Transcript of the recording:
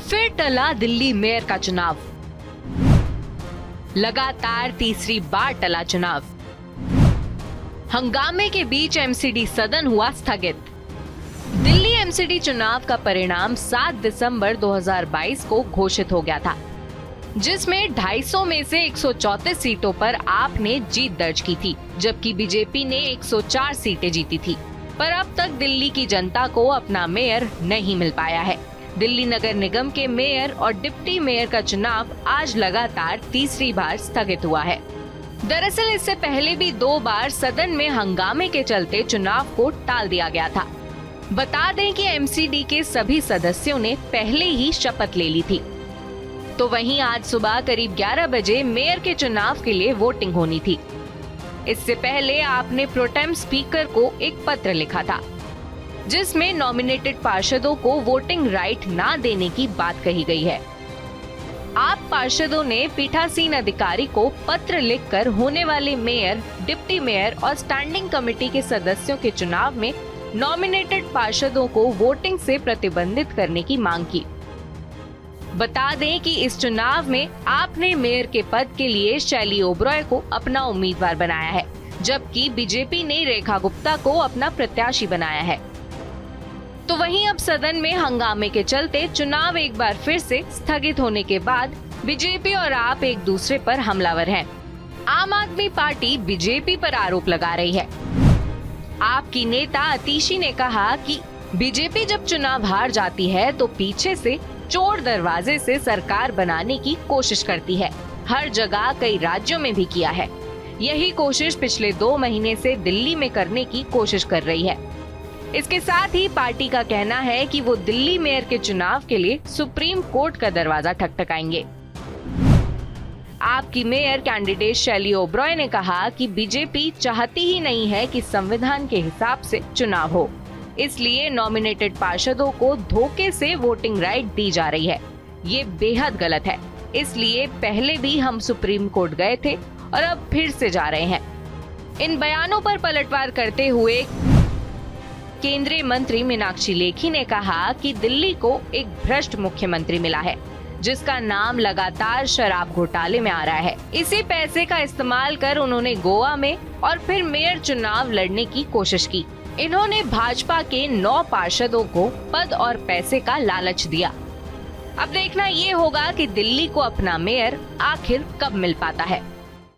फिर टला दिल्ली मेयर का चुनाव। लगातार तीसरी बार टला चुनाव। हंगामे के बीच एमसीडी सदन हुआ स्थगित। दिल्ली एमसीडी चुनाव का परिणाम 7 दिसंबर 2022 को घोषित हो गया था, जिसमें 250 में से 134 सीटों पर आप ने जीत दर्ज की थी, जबकि बीजेपी ने 104 सीटें जीती थी। पर अब तक दिल्ली की जनता को अपना मेयर नहीं मिल पाया है। दिल्ली नगर निगम के मेयर और डिप्टी मेयर का चुनाव आज लगातार तीसरी बार स्थगित हुआ है। दरअसल इससे पहले भी 2 बार सदन में हंगामे के चलते चुनाव को टाल दिया गया था। बता दें कि एमसीडी के सभी सदस्यों ने पहले ही शपथ ले ली थी। तो वहीं आज सुबह करीब 11 बजे मेयर के चुनाव के लिए वोटिंग होनी थी। इससे पहले आपने प्रोटेम स्पीकर को एक पत्र लिखा था, जिसमें नॉमिनेटेड पार्षदों को वोटिंग राइट ना देने की बात कही गई है। आप पार्षदों ने पीठासीन अधिकारी को पत्र लिखकर होने वाले मेयर, डिप्टी मेयर और स्टैंडिंग कमेटी के सदस्यों के चुनाव में नॉमिनेटेड पार्षदों को वोटिंग से प्रतिबंधित करने की मांग की। बता दें कि इस चुनाव में आपने मेयर के पद के लिए शैली ओबरॉय को अपना उम्मीदवार बनाया है, जबकि बीजेपी ने रेखा गुप्ता को अपना प्रत्याशी बनाया है। तो वहीं अब सदन में हंगामे के चलते चुनाव एक बार फिर से स्थगित होने के बाद बीजेपी और आप एक दूसरे पर हमलावर हैं। आम आदमी पार्टी बीजेपी पर आरोप लगा रही है। आप की नेता अतिशी ने कहा कि बीजेपी जब चुनाव हार जाती है तो पीछे से चोर दरवाजे से सरकार बनाने की कोशिश करती है। हर जगह कई राज्यों में भी किया है। यही कोशिश पिछले 2 महीने से दिल्ली में करने की कोशिश कर रही है। इसके साथ ही पार्टी का कहना है कि वो दिल्ली मेयर के चुनाव के लिए सुप्रीम कोर्ट का दरवाजा ठकठकाएंगे। आपकी मेयर कैंडिडेट शैली ओबरॉय ने कहा कि बीजेपी चाहती ही नहीं है कि संविधान के हिसाब से चुनाव हो, इसलिए नॉमिनेटेड पार्षदों को धोखे से वोटिंग राइट दी जा रही है। ये बेहद गलत है, इसलिए पहले भी हम सुप्रीम कोर्ट गए थे और अब फिर से जा रहे हैं। इन बयानों पर पलटवार करते हुए केंद्रीय मंत्री मीनाक्षी लेखी ने कहा कि दिल्ली को एक भ्रष्ट मुख्यमंत्री मिला है, जिसका नाम लगातार शराब घोटाले में आ रहा है। इसी पैसे का इस्तेमाल कर उन्होंने गोवा में और फिर मेयर चुनाव लड़ने की कोशिश की। इन्होंने भाजपा के 9 पार्षदों को पद और पैसे का लालच दिया। अब देखना ये होगा कि दिल्ली को अपना मेयर आखिर कब मिल पाता है।